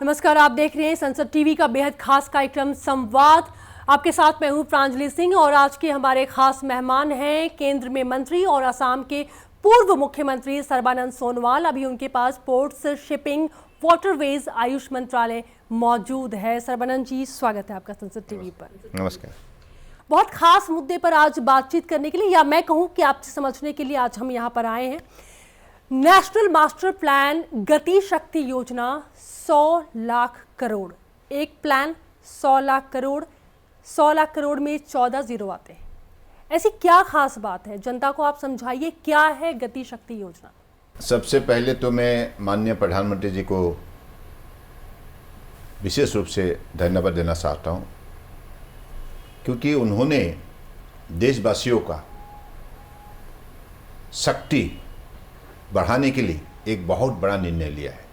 नमस्कार, आप देख रहे हैं संसद टीवी का बेहद खास कार्यक्रम संवाद। आपके साथ मैं हूं प्रांजलि सिंह और आज के हमारे खास मेहमान हैं केंद्र में मंत्री और असम के पूर्व मुख्यमंत्री सर्बानंद सोनोवाल। अभी उनके पास पोर्ट्स, शिपिंग, वाटरवेज, आयुष मंत्रालय मौजूद है। सर्बानंद जी, स्वागत है आपका संसद टीवी पर। नमस्कार। बहुत खास मुद्दे पर आज बातचीत करने के लिए, या मैं कहूँ कि आपसे समझने के लिए आज हम यहाँ पर आए हैं। नेशनल मास्टर प्लान गति शक्ति योजना 100 लाख करोड़, एक प्लान 100 लाख करोड़, 100 लाख करोड़ में 14 जीरो आते हैं। ऐसी क्या खास बात है, जनता को आप समझाइए, क्या है गति शक्ति योजना? सबसे पहले तो मैं माननीय प्रधानमंत्री जी को विशेष रूप से धन्यवाद देना चाहता हूं, क्योंकि उन्होंने देशवासियों का शक्ति बढ़ाने के लिए एक बहुत बड़ा निर्णय लिया है,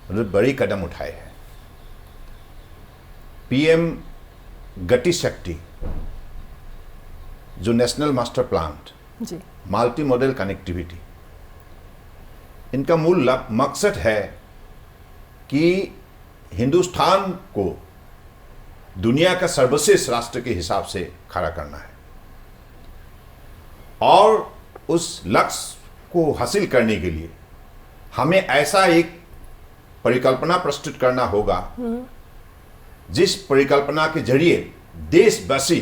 उन्होंने बड़ी कदम उठाए हैं। पीएम गति शक्ति जो नेशनल मास्टर प्लान जी, मल्टी मॉडल कनेक्टिविटी, इनका मूल मकसद है कि हिंदुस्तान को दुनिया का सर्वश्रेष्ठ राष्ट्र के हिसाब से खड़ा करना है और उस लक्ष्य को हासिल करने के लिए हमें ऐसा एक परिकल्पना प्रस्तुत करना होगा जिस परिकल्पना के जरिए देशवासी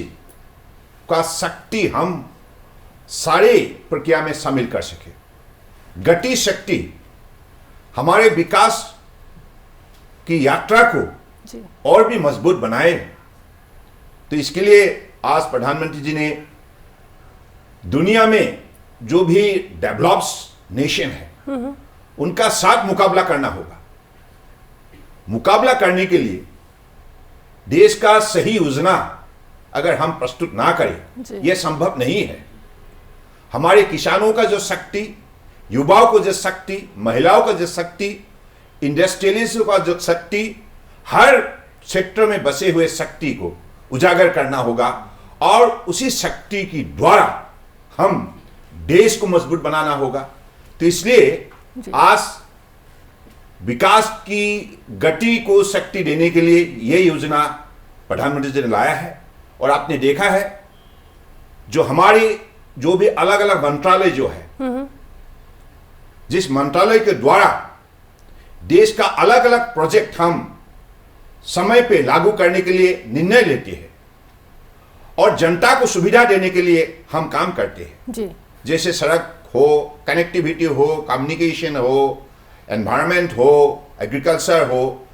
का शक्ति हम सारे प्रक्रिया में शामिल कर सके। गति शक्ति हमारे विकास की यात्रा को जी, और भी मजबूत बनाए। तो इसके लिए आज प्रधानमंत्री जी ने दुनिया में जो भी डेवलप्स नेशन है उनका साथ मुकाबला करना होगा। मुकाबला करने के लिए देश का सही योजना अगर हम प्रस्तुत ना करें, यह संभव नहीं है। हमारे किसानों का जो शक्ति, युवाओं को जो शक्ति, महिलाओं का जो शक्ति, इंडस्ट्रियलिस्टों का जो शक्ति, हर सेक्टर में बसे हुए शक्ति को उजागर करना होगा और उसी शक्ति की द्वारा हम देश को मजबूत बनाना होगा। तो इसलिए आज विकास की गति को शक्ति देने के लिए यह योजना प्रधानमंत्री जी ने लाया है। और आपने देखा है जो हमारी जो भी अलग अलग मंत्रालय जो है, जिस मंत्रालय के द्वारा देश का अलग अलग प्रोजेक्ट हम समय पे लागू करने के लिए निर्णय लेते हैं और जनता को सुविधा देने के लिए हम काम करते हैं जी, जैसे सड़क हो, कनेक्टिविटी हो, कम्युनिकेशन हो, एनवायरनमेंट हो, एग्रीकल्चर हो,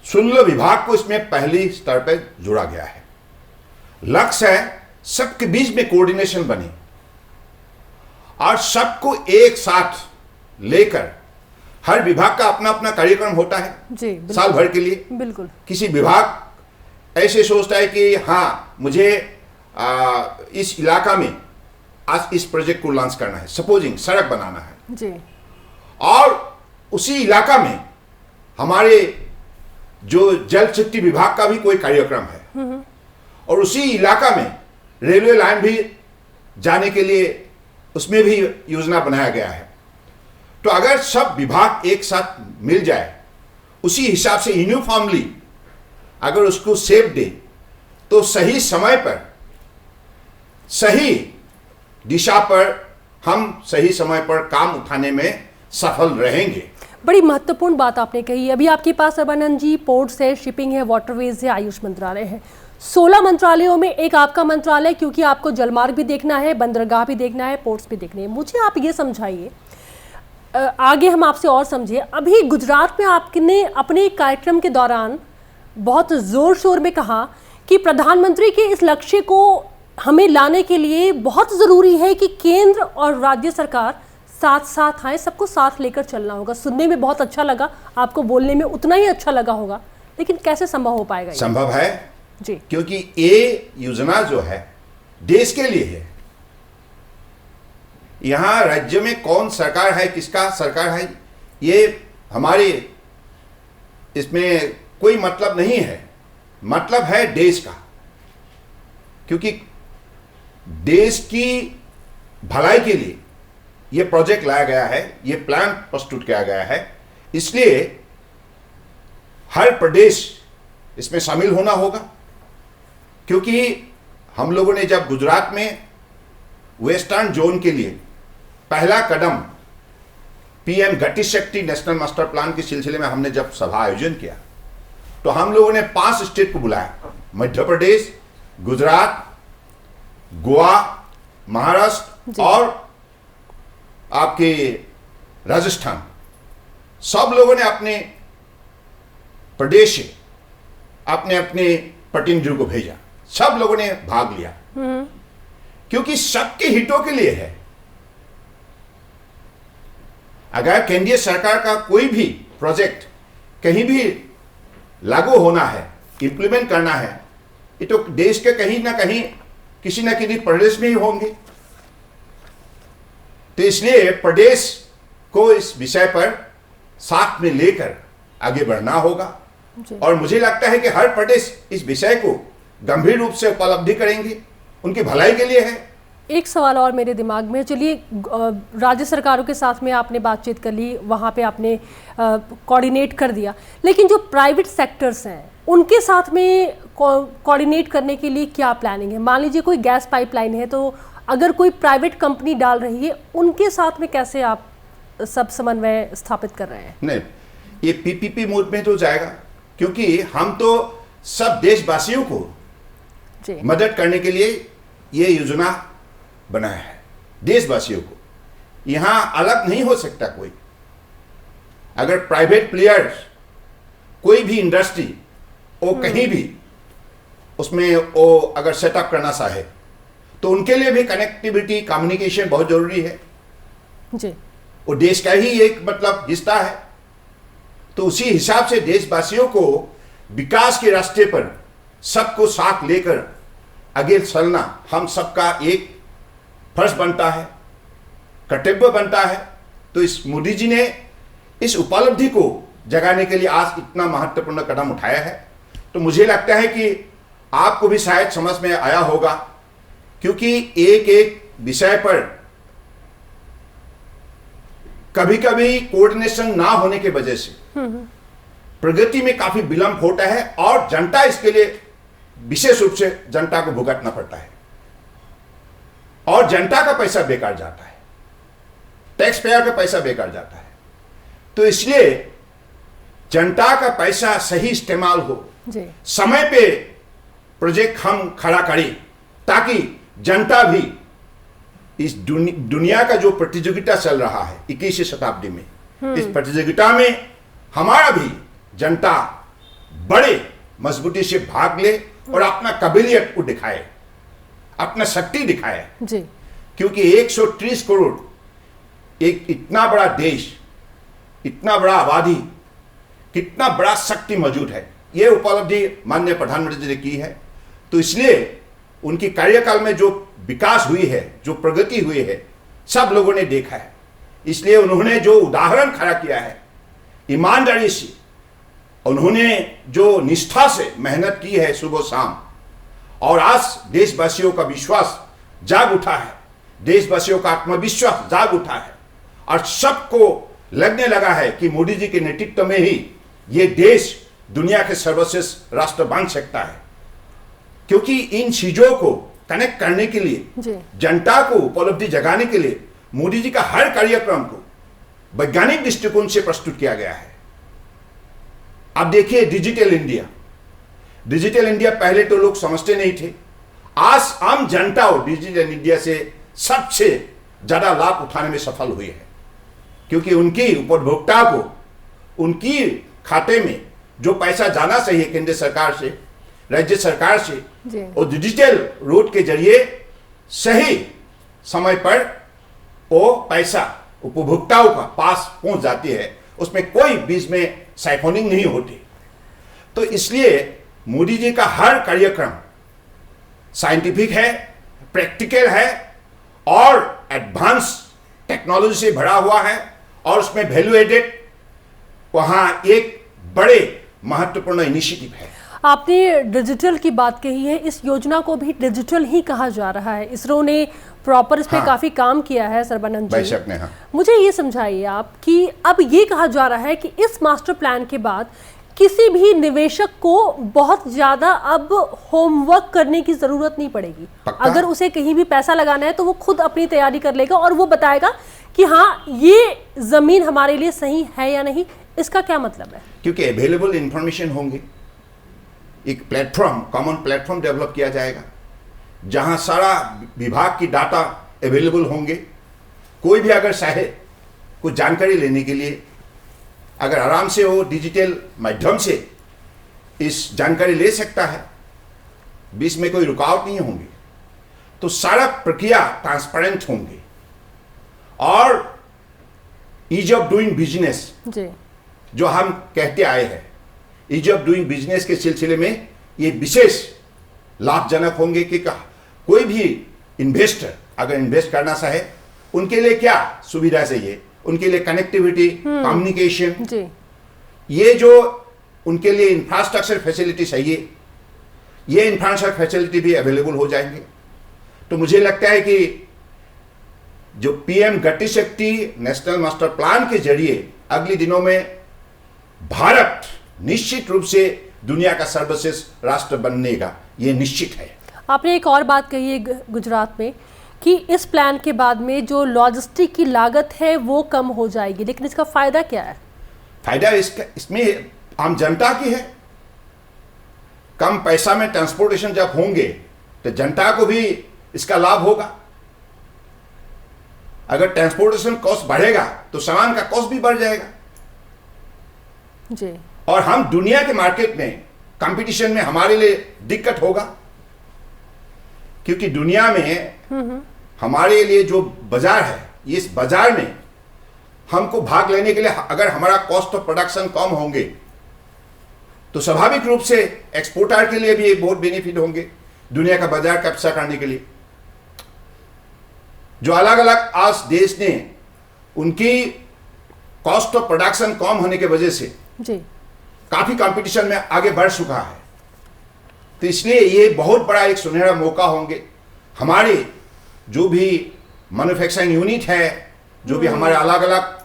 16 विभाग को इसमें पहली स्तर पर जोड़ा गया है। लक्ष्य है सबके बीच में कोऑर्डिनेशन बने और सबको एक साथ लेकर, हर विभाग का अपना अपना कार्यक्रम होता है जी, साल भर के लिए। बिल्कुल। किसी विभाग ऐसे सोचता है कि हाँ मुझे इस इलाका में आज इस प्रोजेक्ट को लॉन्च करना है, सपोजिंग सड़क बनाना है जी, और उसी इलाका में हमारे जो जल शक्ति विभाग का भी कोई कार्यक्रम है और उसी इलाका में रेलवे लाइन भी जाने के लिए उसमें भी योजना बनाया गया है। तो अगर सब विभाग एक साथ मिल जाए, उसी हिसाब से यूनिफॉर्मली अगर उसको सेव दे, तो सही समय पर सही दिशा पर हम सही समय पर काम उठाने में सफल रहेंगे। बड़ी महत्वपूर्ण बात आपने कही। अभी आपके पास सर्बानंद जी पोर्ट्स है, शिपिंग है, वाटरवेज है, आयुष मंत्रालय है। 16 मंत्रालयों में एक आपका मंत्रालय, क्योंकि आपको जलमार्ग भी देखना है, बंदरगाह भी देखना है, पोर्ट्स भी देखने हैं। मुझे आप ये समझाइए, आगे हम आपसे और समझिए। अभी गुजरात में आपने अपने कार्यक्रम के दौरान बहुत जोर शोर में कहा कि प्रधानमंत्री के इस लक्ष्य को हमें लाने के लिए बहुत ज़रूरी है कि केंद्र और राज्य सरकार साथ साथ आए, सबको साथ लेकर चलना होगा। सुनने में बहुत अच्छा लगा, आपको बोलने में उतना ही अच्छा लगा होगा, लेकिन कैसे संभव हो पाएगा? संभव है जी, क्योंकि ये योजना जो है देश के लिए है। यहां राज्य में कौन सरकार है, किसका सरकार है, ये हमारे इसमें कोई मतलब नहीं है। मतलब है देश का, क्योंकि देश की भलाई के लिए ये प्रोजेक्ट लाया गया है, ये प्लान प्रस्तुत किया गया है। इसलिए हर प्रदेश इसमें शामिल होना होगा, क्योंकि हम लोगों ने जब गुजरात में वेस्टर्न जोन के लिए पहला कदम पीएम गति शक्ति नेशनल मास्टर प्लान के सिलसिले में हमने जब सभा आयोजन किया, तो हम लोगों ने 5 स्टेट को बुलाया, मध्य प्रदेश, गुजरात, गोवा, महाराष्ट्र और आपके राजस्थान। सब लोगों ने अपने प्रदेश से अपने अपने प्रतिनिधियों को भेजा, सब लोगों ने भाग लिया, क्योंकि सबके हितों के लिए है। अगर केंद्रीय सरकार का कोई भी प्रोजेक्ट कहीं भी लागू होना है, इंप्लीमेंट करना है, ये तो देश के कहीं ना कहीं किसी न किसी प्रदेश में ही होंगे। तो इसलिए प्रदेश को इस विषय पर साथ में लेकर आगे बढ़ना होगा, और मुझे लगता है कि हर प्रदेश इस विषय को गंभीर रूप से उपलब्धि करेंगे, उनकी भलाई के लिए है। एक सवाल और मेरे दिमाग में, चलिए राज्य सरकारों के साथ में आपने बातचीत कर ली, वहाँ पे आपने कोऑर्डिनेट कर दिया, लेकिन जो प्राइवेट सेक्टर्स हैं उनके साथ में कोऑर्डिनेट करने के लिए क्या प्लानिंग है? मान लीजिए कोई गैस पाइपलाइन है, तो अगर कोई प्राइवेट कंपनी डाल रही है, उनके साथ में कैसे आप सब समन्वय स्थापित कर रहे हैं? नहीं, ये पीपीपी मोड में तो जाएगा, क्योंकि हम तो सब देशवासियों को मदद करने के लिए ये योजना बनाया है, देशवासियों को। यहां अलग नहीं हो सकता कोई। अगर प्राइवेट प्लेयर्स कोई भी इंडस्ट्री वो कहीं भी उसमें वो अगर सेटअप करना चाहे, तो उनके लिए भी कनेक्टिविटी, कम्युनिकेशन बहुत जरूरी है जी। वो देश का ही एक मतलब हिस्सा है। तो उसी हिसाब से देशवासियों को विकास के रास्ते पर सबको साथ लेकर आगे चलना हम सबका एक फर्ज बनता है, कर्तव्य बनता है। तो इस मोदी जी ने इस उपलब्धि को जगाने के लिए आज इतना महत्वपूर्ण कदम उठाया है। तो मुझे लगता है कि आपको भी शायद समझ में आया होगा, क्योंकि एक एक विषय पर कभी कभी कोऑर्डिनेशन ना होने की वजह से प्रगति में काफी विलंब होता है, और जनता इसके लिए विशेष रूप से जनता को भुगतना पड़ता है, और जनता का पैसा बेकार जाता है, टैक्स पेयर का पैसा बेकार जाता है। तो इसलिए जनता का पैसा सही इस्तेमाल हो जी। समय पे प्रोजेक्ट हम खड़ा करें, ताकि जनता भी इस दुनिया का जो प्रतियोगिता चल रहा है 21वीं शताब्दी में, इस प्रतियोगिता में हमारा भी जनता बड़े मजबूती से भाग ले और अपना काबिलियत को दिखाए, अपना शक्ति दिखाए जी। क्योंकि 130 करोड़ एक इतना बड़ा देश, इतना बड़ा आबादी, कितना बड़ा शक्ति मौजूद है, यह उपलब्धि माननीय प्रधानमंत्री जी ने की है। तो इसलिए उनकी कार्यकाल में जो विकास हुई है, जो प्रगति हुई है, सब लोगों ने देखा है। इसलिए उन्होंने जो उदाहरण खड़ा किया है, ईमानदारी से उन्होंने जो निष्ठा से मेहनत की है सुबह शाम, और आज देशवासियों का विश्वास जाग उठा है, देशवासियों का आत्मविश्वास जाग उठा है, और सबको लगने लगा है कि मोदी जी के नेतृत्व में ही ये देश दुनिया के सर्वश्रेष्ठ राष्ट्र बन सकता है। क्योंकि इन चीजों को कनेक्ट करने के लिए, जनता को उपलब्धि जगाने के लिए मोदी जी का हर कार्यक्रम को वैज्ञानिक दृष्टिकोण से प्रस्तुत किया गया है। अब देखिए डिजिटल इंडिया, डिजिटल इंडिया पहले तो लोग समझते नहीं थे, आज आम जनता डिजिटल इंडिया से सबसे ज्यादा लाभ उठाने में सफल हुई है, क्योंकि उनकी उपभोक्ता को उनकी खाते में जो पैसा जाना चाहिए केंद्र सरकार से, राज्य सरकार से, और डिजिटल रूट के जरिए सही समय पर वो पैसा उपभोक्ताओं का पास पहुंच जाती है, उसमें कोई बीच में साइफोनिंग नहीं होती। तो इसलिए मोदी जी का हर कार्यक्रम साइंटिफिक है, प्रैक्टिकल है, और एडवांस टेक्नोलॉजी से भरा हुआ है, और उसमें वैल्यू एडेड वहां एक बड़े महत्वपूर्ण इनिशिएटिव है। आपने डिजिटल की बात कही है, इस योजना को भी डिजिटल ही कहा जा रहा है। इसरो ने प्रॉपर इस पे काफी काम किया है सर्बानंद जी ने। मुझे ये समझाइए आप कि अब ये कहा जा रहा है कि इस मास्टर प्लान के बाद किसी भी निवेशक को बहुत ज्यादा अब होमवर्क करने की जरूरत नहीं पड़ेगी। अगर उसे कहीं भी पैसा लगाना है तो वो खुद अपनी तैयारी कर लेगा और वो बताएगा कि हाँ ये जमीन हमारे लिए सही है या नहीं। इसका क्या मतलब है? क्योंकि अवेलेबल इंफॉर्मेशन होंगे, एक प्लेटफॉर्म, कॉमन प्लेटफॉर्म डेवलप किया जाएगा जहां सारा विभाग की डाटा अवेलेबल होंगे। कोई भी अगर चाहे कुछ जानकारी लेने के लिए अगर आराम से हो डिजिटल माध्यम से इस जानकारी ले सकता है, बीच में कोई रुकावट नहीं होंगी, तो सारा प्रक्रिया ट्रांसपेरेंट होंगे और ईज ऑफ डूइंग बिजनेस जो हम कहते आए हैं, ईज ऑफ डूइंग बिजनेस के सिलसिले में ये विशेष लाभजनक होंगे कि कोई भी इन्वेस्टर अगर इन्वेस्ट करना चाहे उनके लिए क्या सुविधा चाहिए, उनके लिए कनेक्टिविटी, कम्युनिकेशन, ये जो उनके लिए इंफ्रास्ट्रक्चर फैसिलिटी चाहिए, ये इंफ्रास्ट्रक्चर फैसिलिटी भी अवेलेबल हो जाएंगे। तो मुझे लगता है कि जो पीएम गति शक्ति नेशनल मास्टर प्लान के जरिए अगले दिनों में भारत निश्चित रूप से दुनिया का सर्वश्रेष्ठ राष्ट्र बनने का ये निश्चित है। आपने एक और बात कही है गुजरात में कि इस प्लान के बाद में जो लॉजिस्टिक की लागत है वो कम हो जाएगी, लेकिन इसका फायदा क्या है? फायदा इसमें आम जनता की है। कम पैसा में ट्रांसपोर्टेशन जब होंगे तो जनता को भी इसका लाभ होगा। अगर ट्रांसपोर्टेशन कॉस्ट बढ़ेगा तो सामान का कॉस्ट भी बढ़ जाएगा जी, और हम दुनिया के मार्केट में कंपटीशन में हमारे लिए दिक्कत होगा, क्योंकि दुनिया में हमारे लिए जो बाजार है, इस बाजार में हमको भाग लेने के लिए अगर हमारा कॉस्ट ऑफ प्रोडक्शन कम होंगे तो स्वाभाविक रूप से एक्सपोर्टर के लिए भी बहुत बेनिफिट होंगे दुनिया का बाजार कब्जा करने के लिए। जो अलग अलग आज देश ने उनकी कॉस्ट ऑफ प्रोडक्शन कम होने की वजह से जी काफी कंपटीशन में आगे बढ़ चुका है, तो इसलिए ये बहुत बड़ा एक सुनहरा मौका होंगे। हमारे जो भी मैन्युफैक्चरिंग यूनिट है, जो भी हमारे अलग अलग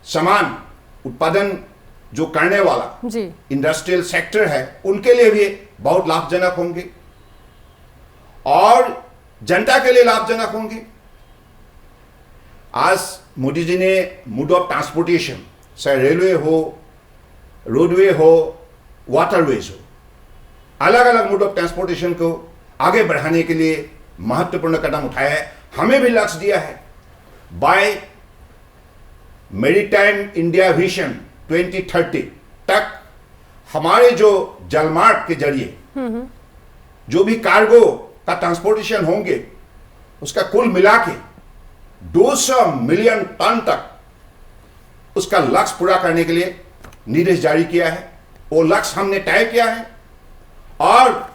सामान उत्पादन जो करने वाला जी इंडस्ट्रियल सेक्टर है, उनके लिए भी बहुत लाभजनक होंगे और जनता के लिए लाभजनक होंगे। आज मोदी जी ने मोड ऑफ ट्रांसपोर्टेशन, चाहे रेलवे हो, रोडवे हो, वाटरवेज हो, अलग अलग मोड ऑफ ट्रांसपोर्टेशन को आगे बढ़ाने के लिए महत्वपूर्ण कदम उठाया है। हमें भी लक्ष्य दिया है बाय मैरीटाइम इंडिया विजन 2030 तक हमारे जो जलमार्ग के जरिए जो भी कार्गो का ट्रांसपोर्टेशन होंगे उसका कुल मिला के 200 मिलियन टन तक उसका लक्ष्य पूरा करने के लिए निर्देश जारी किया है। वो लक्ष्य हमने तय किया है और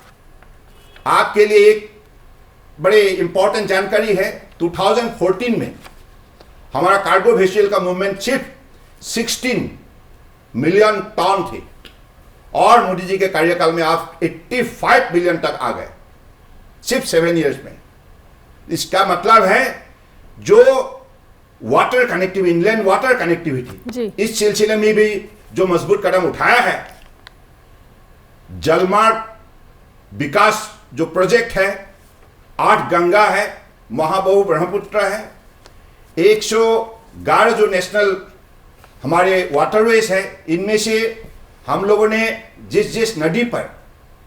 आपके लिए एक बड़े इंपॉर्टेंट जानकारी है, 2014 में हमारा कार्गो वेसल का मूवमेंट सिर्फ 16 मिलियन टन थे और मोदी जी के कार्यकाल में आप 85 मिलियन तक आ गए सिर्फ 7 इयर्स में। इसका मतलब है जो water connectivity, inland water connectivity, इस सिलसिले में भी जो मजबूत कदम उठाया है, जलमार्ग विकास जो प्रोजेक्ट है, 8 गंगा है, महाबाहु ब्रह्मपुत्र है, 111 जो नेशनल हमारे वाटरवेज है, इनमें से हम लोगों ने जिस जिस नदी पर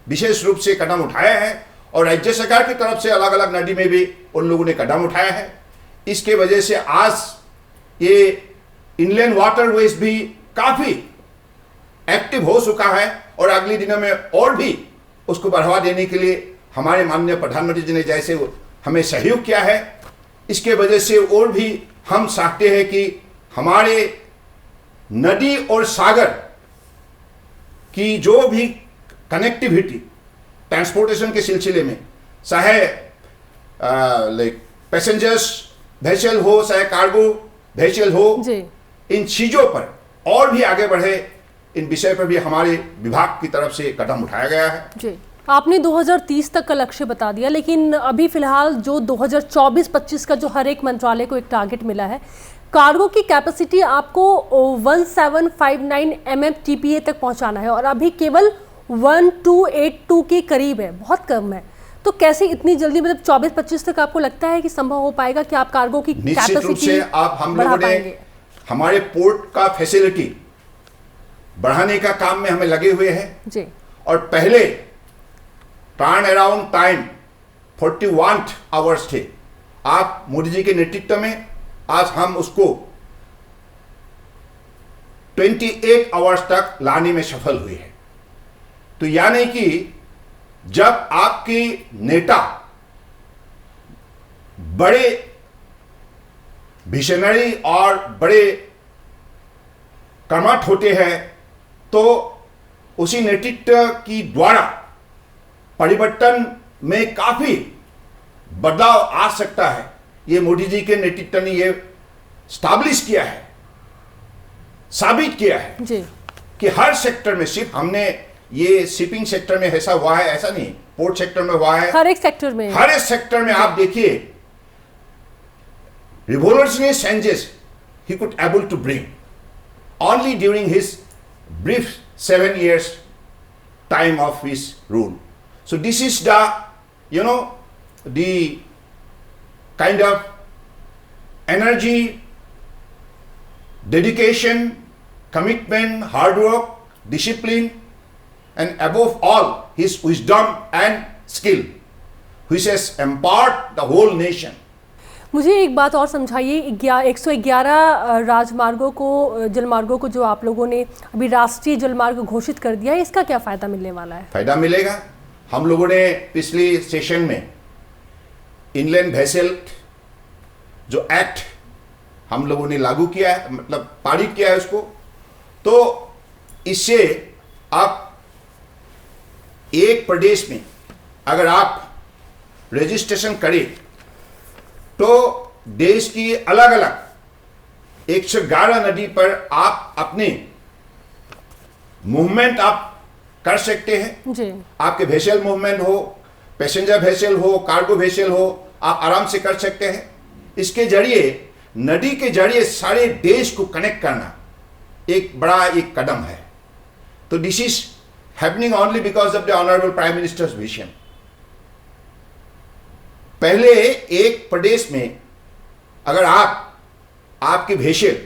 विशेष रूप से कदम उठाया है और राज्य सरकार की तरफ से अलग अलग नदी में भी उन लोगों ने कदम उठाया है, इसके वजह से आज ये इनलैंड वाटरवेज भी काफी एक्टिव हो चुका है और अगले दिनों में और भी उसको बढ़ावा देने के लिए हमारे माननीय प्रधानमंत्री जी ने जैसे हमें सहयोग किया है, इसके वजह से और भी हम चाहते हैं कि हमारे नदी और सागर की जो भी कनेक्टिविटी ट्रांसपोर्टेशन के सिलसिले में, चाहे लाइक पैसेंजर्स वेसल हो, चाहे कार्गो वेसल हो, इन चीजों पर और भी आगे बढ़े, इन विषय पर भी हमारे विभाग की तरफ से कदम उठाया गया है। जी, आपने 2030 तक का लक्ष्य बता दिया, लेकिन अभी फिलहाल जो 2024-25 का जो हर एक मंत्रालय को एक टारगेट मिला है, कार्गो की कैपेसिटी आपको 1759 MMTPA तक पहुंचाना है और अभी केवल 1282 के करीब है, बहुत कम है। तो कैसे इतनी जल्दी, मतलब 24-25 तक आपको लगता है कि संभव हो पाएगा कि आप कार्गो की निश्चित रूप कैपेसिटी से आप हम लोगों ने हमारे पोर्ट का फैसिलिटी बढ़ाने का काम में हमें लगे हुए हैं जी। और पहले टर्न अराउंड टाइम 41 आवर्स थे। आप मोदी जी के नेतृत्व में आज हम उसको 28 आवर्स तक लाने में सफल हुए हैं। तो यानी कि जब आपके नेता बड़े विजनरी और बड़े कर्मठ होते हैं तो उसी नेतृत्व की द्वारा परिवर्तन में काफी बदलाव आ सकता है। ये मोदी जी के नेतृत्व ने ये स्टैब्लिश किया है, साबित किया है जी। कि हर सेक्टर में, सिर्फ हमने ये शिपिंग सेक्टर में ऐसा हुआ है ऐसा नहीं, पोर्ट सेक्टर में हुआ है, हर एक सेक्टर में, हर एक सेक्टर में आप देखिए revolutionary changes he could able to bring only during his brief 7 years time of his rule. So this is the, you know, the kind of energy, dedication, commitment, hard work, discipline, and above all his wisdom and skill, which has empowered the whole nation. मुझे एक बात और समझाइए, 111 राजमार्गों को, जलमार्गों को जो आप लोगों ने अभी राष्ट्रीय जलमार्ग घोषित कर दिया है, इसका क्या फ़ायदा मिलने वाला है? फ़ायदा मिलेगा। हम लोगों ने पिछली सेशन में इनलैंड वेसल जो एक्ट हम लोगों ने लागू किया है, मतलब पारित किया है उसको, तो इससे आप एक प्रदेश में अगर आप रजिस्ट्रेशन करें तो देश की अलग अलग 111 नदी पर आप अपने मूवमेंट आप कर सकते हैं जी। आपके वेसल मूवमेंट हो, पैसेंजर वेसल हो, कार्गो वेसल हो, आप आराम से कर सकते हैं। इसके जरिए नदी के जरिए सारे देश को कनेक्ट करना एक बड़ा एक कदम है। तो this is happening only because of the honourable prime ministers vision. पहले एक प्रदेश में अगर आपके वेसल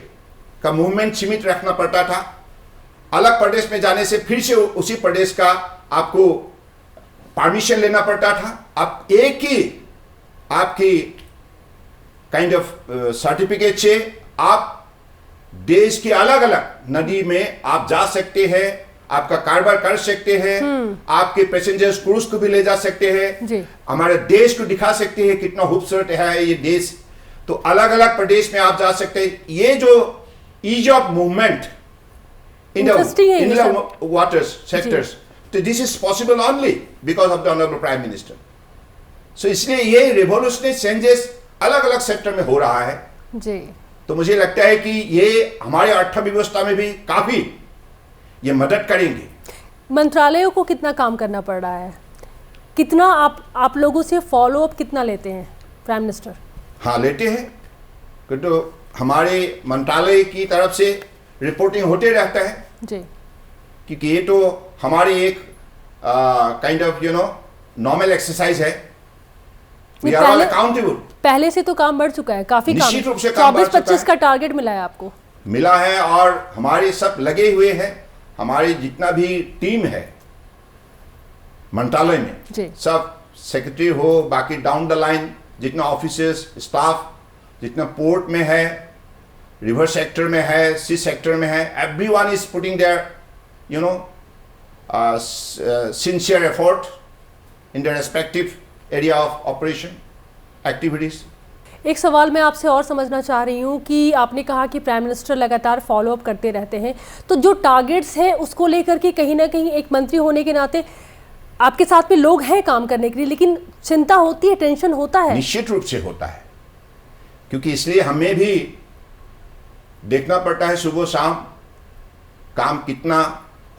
का मूवमेंट सीमित रखना पड़ता था, अलग प्रदेश में जाने से फिर से उसी प्रदेश का आपको परमिशन लेना पड़ता था। अब एक ही आपकी काइंड ऑफ सर्टिफिकेट से आप देश के अलग अलग नदी में आप जा सकते हैं, आपका कारोबार कर सकते हैं, आपके पैसेंजर्स क्रूज को भी ले जा सकते हैं, हमारे देश को दिखा सकते हैं कितना खूबसूरत है ये देश। तो अलग अलग प्रदेश में आप जा सकते हैं। ये जो ease of movement in the waters sectors, तो this is possible only because of the honourable prime minister. So इसलिए ये रिवॉल्यूशनरी चेंजेस अलग अलग सेक्टर में हो रहा है जी। तो मुझे लगता है कि ये हमारे अर्थव्यवस्था में भी काफी ये मदद करेंगे। मंत्रालयों को कितना काम करना पड़ रहा है, कितना आप लोगों से फॉलो अप कितना लेते हैं प्राइम मिनिस्टर? हाँ लेते हैं, तो हमारे मंत्रालय की तरफ से रिपोर्टिंग होते रहता है जी, क्योंकि ये तो हमारी एक काइंड ऑफ नॉर्मल एक्सरसाइज है। We are all accountable. पहले से तो काम बढ़ चुका है, काफी काम, निश्चित रूप से काम बढ़ चुका है। 24-25 का टारगेट मिला है आपको? मिला है और हमारे सब लगे हुए हैं, हमारी जितना भी टीम है मंत्रालय में जी। सब सेक्रेटरी हो, बाकी डाउन द लाइन जितना ऑफिसर्स स्टाफ जितना पोर्ट में है, रिवर सेक्टर में है, सी सेक्टर में है, everyone is putting their sincere effort in the respective area of operation activities. एक सवाल मैं आपसे और समझना चाह रही हूँ कि आपने कहा कि प्राइम मिनिस्टर लगातार फॉलो अप करते रहते हैं, तो जो टारगेट्स हैं उसको लेकर के कहीं ना कहीं एक मंत्री होने के नाते आपके साथ में लोग हैं काम करने के लिए, लेकिन चिंता होती है, टेंशन होता है? निश्चित रूप से होता है, क्योंकि इसलिए हमें भी देखना पड़ता है सुबह शाम काम कितना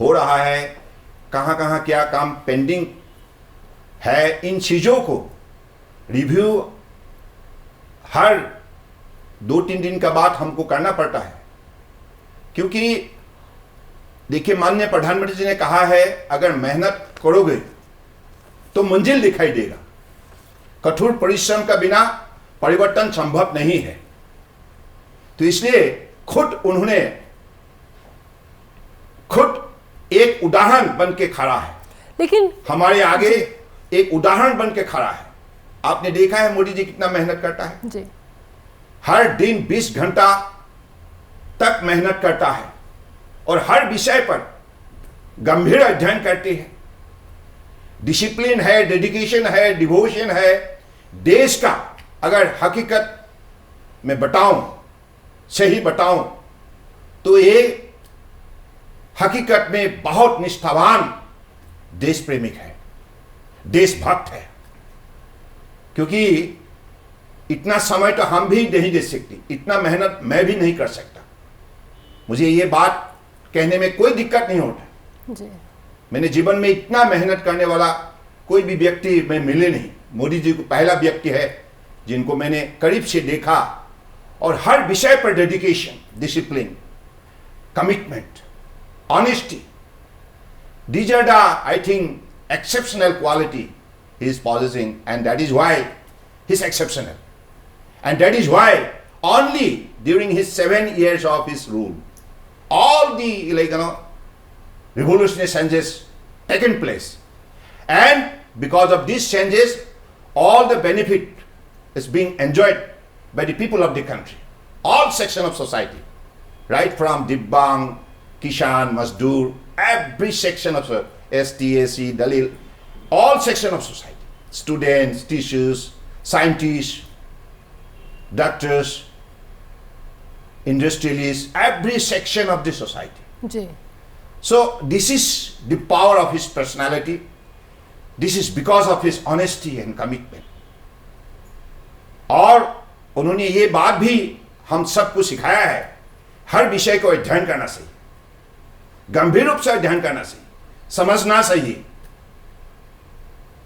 हो रहा है, कहाँ कहाँ क्या काम पेंडिंग है। इन चीज़ों को रिव्यू हर 2-3 दिन का बाद हमको करना पड़ता है, क्योंकि देखिए माननीय प्रधानमंत्री जी ने कहा है अगर मेहनत करोगे तो मंजिल दिखाई देगा, कठोर परिश्रम का बिना परिवर्तन संभव नहीं है। तो इसलिए उन्होंने खुद एक उदाहरण बन के खड़ा है, लेकिन हमारे आगे एक उदाहरण बन के खड़ा है। आपने देखा है मोदी जी कितना मेहनत करता है जी। हर दिन 20 घंटा तक मेहनत करता है और हर विषय पर गंभीर अध्ययन करते हैं। डिसिप्लिन है, डेडिकेशन है, डिवोशन है। देश का अगर हकीकत में बताऊं, सही बताऊं तो ये हकीकत में बहुत निष्ठावान देश प्रेमिक है, देशभक्त है। क्योंकि इतना समय तो हम भी नहीं दे सकते, इतना मेहनत मैं भी नहीं कर सकता। मुझे ये बात कहने में कोई दिक्कत नहीं होता जी। मैंने जीवन में इतना मेहनत करने वाला कोई भी व्यक्ति में मिले नहीं। मोदी जी को पहला व्यक्ति है जिनको मैंने करीब से देखा और हर विषय पर dedication, discipline, commitment, honesty, these are the I think exceptional quality he is possessing, and that is why he is exceptional, and that is why only during his 7 years of his rule all the revolutionary changes taken place, and because of these changes all the benefit is being enjoyed by the people of the country, all sections of society, right from Divyang, Kishan, Mazdoor, every section of ST, AC, Dalil, all sections of society, students, teachers, scientists, doctors, industrialists, every section of the society. जी। So this is the power of his personality. This is because of his honesty and commitment. और उन्होंने ये बात भी हम सबको सिखाया है, हर विषय को अध्ययन करना चाहिए, गंभीर रूप से अध्ययन करना चाहिए, समझना चाहिए।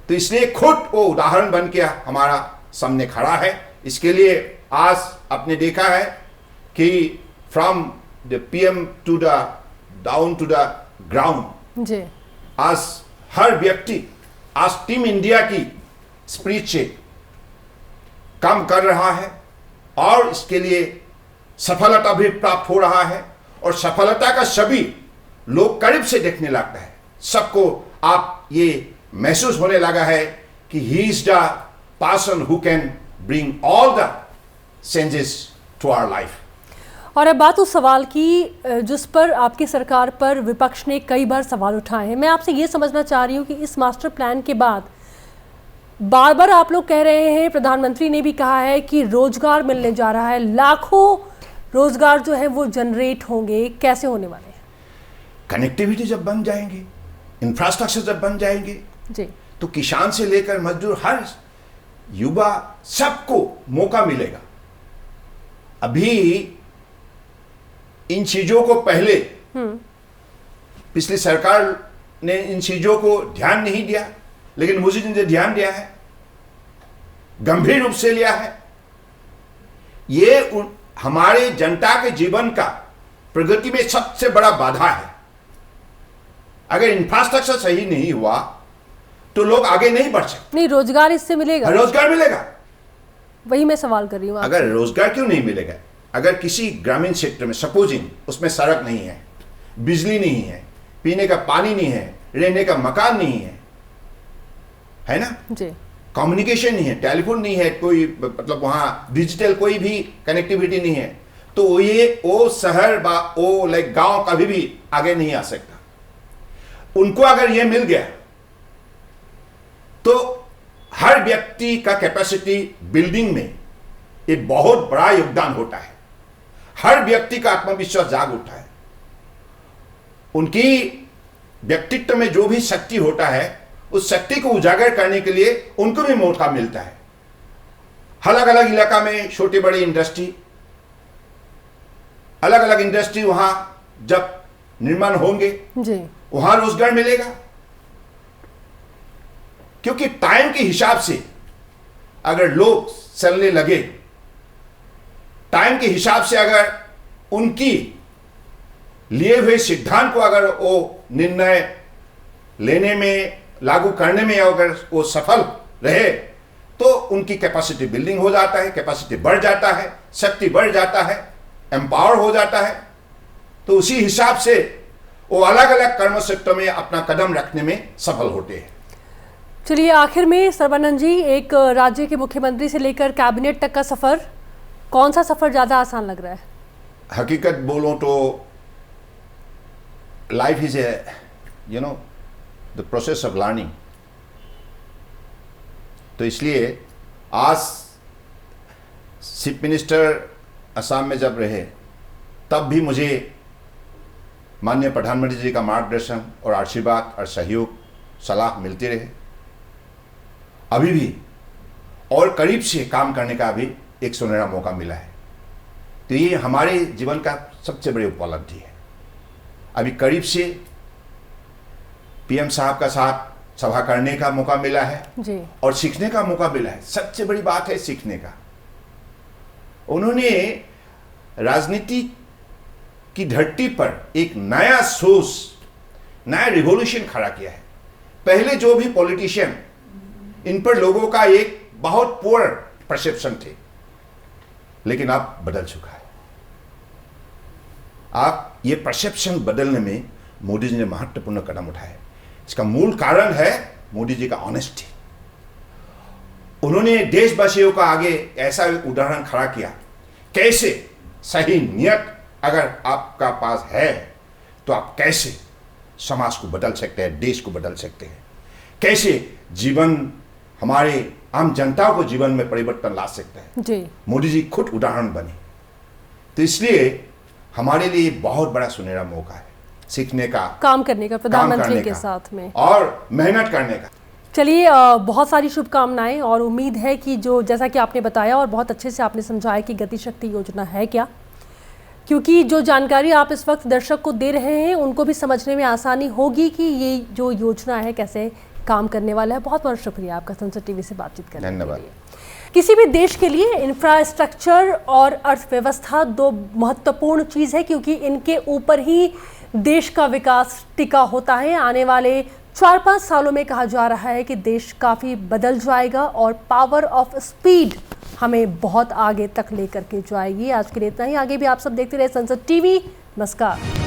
तो इसलिए खुद वो उदाहरण बन के हमारा सामने खड़ा है। इसके लिए आज आपने देखा है कि from the PM to the down to the ground, जी। आज हर व्यक्ति आज टीम इंडिया की स्पिरिट से काम कर रहा है और इसके लिए सफलता भी प्राप्त हो रहा है और सफलता का सभी लोग करीब से देखने लगता है। सबको आप ये महसूस होने लगा है कि he is the person who can bring all the changes to our life. और अब बात उस सवाल की जिस पर आपकी सरकार पर विपक्ष ने कई बार सवाल उठाए हैं। मैं आपसे ये समझना चाह रही हूँ कि इस मास्टर प्लान के बाद बार बार आप लोग कह रहे हैं, प्रधानमंत्री ने भी कहा है कि रोजगार मिलने जा रहा है, लाखों रोजगार जो है वो जनरेट होंगे। कैसे होने वाले हैं? कनेक्टिविटी जब बन जाएंगे, इंफ्रास्ट्रक्चर जब बन जाएंगे जी, तो किसान से लेकर मजदूर, हर युवा, सबको मौका मिलेगा। अभी इन चीजों को पहले पिछली सरकार ने इन चीजों को ध्यान नहीं दिया, लेकिन मुझे जिनसे ध्यान दिया है, गंभीर रूप से लिया है। ये हमारे जनता के जीवन का प्रगति में सबसे बड़ा बाधा है। अगर इंफ्रास्ट्रक्चर सही नहीं हुआ तो लोग आगे नहीं बढ़ सकते। नहीं, रोजगार इससे मिलेगा, रोजगार मिलेगा। वही मैं सवाल कर रही हूँ। अगर रोजगार क्यों नहीं मिलेगा? अगर किसी ग्रामीण क्षेत्र में सपोजिंग उसमें सड़क नहीं है, बिजली नहीं है, पीने का पानी नहीं है, रहने का मकान नहीं है ना जी, कम्युनिकेशन नहीं है, टेलीफोन नहीं है, कोई मतलब वहां डिजिटल कोई भी कनेक्टिविटी नहीं है, तो ये वो शहर वो लाइक गांव कभी भी आगे नहीं आ सकता। उनको अगर ये मिल गया तो हर व्यक्ति का कैपेसिटी बिल्डिंग में एक बहुत बड़ा योगदान होता है। हर व्यक्ति का आत्मविश्वास जाग उठता है। उनकी व्यक्तित्व में जो भी शक्ति होता है उस शक्ति को उजागर करने के लिए उनको भी मौका मिलता है। अलग अलग इलाका में छोटी बड़ी इंडस्ट्री, अलग अलग इंडस्ट्री वहां जब निर्माण होंगे जी, वहां रोजगार मिलेगा। क्योंकि टाइम के हिसाब से अगर लोग चलने लगे टाइम के हिसाब से अगर उनकी लिए हुए सिद्धांत को अगर वो निर्णय लेने में, लागू करने में अगर वो सफल रहे तो उनकी कैपेसिटी बिल्डिंग हो जाता है, कैपेसिटी बढ़ जाता है, शक्ति बढ़ जाता है, एम्पावर हो जाता है। तो उसी हिसाब से वो अलग अलग कर्म क्षेत्र में अपना कदम रखने में सफल होते हैं। चलिए, आखिर में सर्बानंद जी, एक राज्य के मुख्यमंत्री से लेकर कैबिनेट तक का सफर, कौन सा सफर ज्यादा आसान लग रहा है? हकीकत बोलूं तो life is a the process of learning. तो इसलिए आज चीफ मिनिस्टर असम में जब रहे तब भी मुझे माननीय प्रधानमंत्री जी का मार्गदर्शन और आशीर्वाद और सहयोग, सलाह मिलते रहे। अभी भी और करीब से काम करने का भी एक सुनहरा मौका मिला है। तो ये हमारे जीवन का सबसे बड़ी उपलब्धि है। अभी करीब से पीएम साहब का साथ सभा करने का मौका मिला है जी। और सीखने का मौका मिला है। सबसे बड़ी बात है सीखने का। उन्होंने राजनीति की धरती पर एक नया सोच, नया रिवॉल्यूशन खड़ा किया है। पहले जो भी पॉलिटिशियन, इन पर लोगों का एक बहुत पुअर परसेप्शन थे, लेकिन अब बदल चुका है। आप ये परसेप्शन बदलने में मोदी जी ने महत्वपूर्ण कदम उठाए। इसका मूल कारण है मोदी जी का ऑनेस्टी। उन्होंने देशवासियों का आगे ऐसा उदाहरण खड़ा किया, कैसे सही नियत अगर आपका पास है तो आप कैसे समाज को बदल सकते हैं, देश को बदल सकते हैं, कैसे जीवन, हमारे आम जनता को जीवन में परिवर्तन ला सकते हैं जी। मोदी जी खुद उदाहरण बने। तो इसलिए हमारे लिए बहुत बड़ा सुनहरा मौका है सीखने का, काम करने का, प्रधानमंत्री के का, साथ में और मेहनत करने का। चलिए, बहुत सारी शुभकामनाएं और उम्मीद है कि जो, जैसा कि आपने बताया और बहुत अच्छे से आपने समझाया कि गति शक्ति योजना है क्या, क्योंकि जो जानकारी आप इस वक्त दर्शक को दे रहे हैं उनको भी समझने में आसानी होगी कि ये जो योजना है कैसे काम करने वाला है। बहुत बहुत शुक्रिया आपका संसद टीवी से बातचीत करने के लिए। धन्यवाद। किसी भी देश के लिए इंफ्रास्ट्रक्चर और अर्थव्यवस्था दो महत्वपूर्ण चीज़ है, क्योंकि इनके ऊपर ही देश का विकास टिका होता है। आने वाले 4-5 सालों में कहा जा रहा है कि देश काफ़ी बदल जाएगा और पावर ऑफ स्पीड हमें बहुत आगे तक लेकर के जाएगी। आज के लिए इतना ही। आगे भी आप सब देखते रहे संसद टीवी। नमस्कार।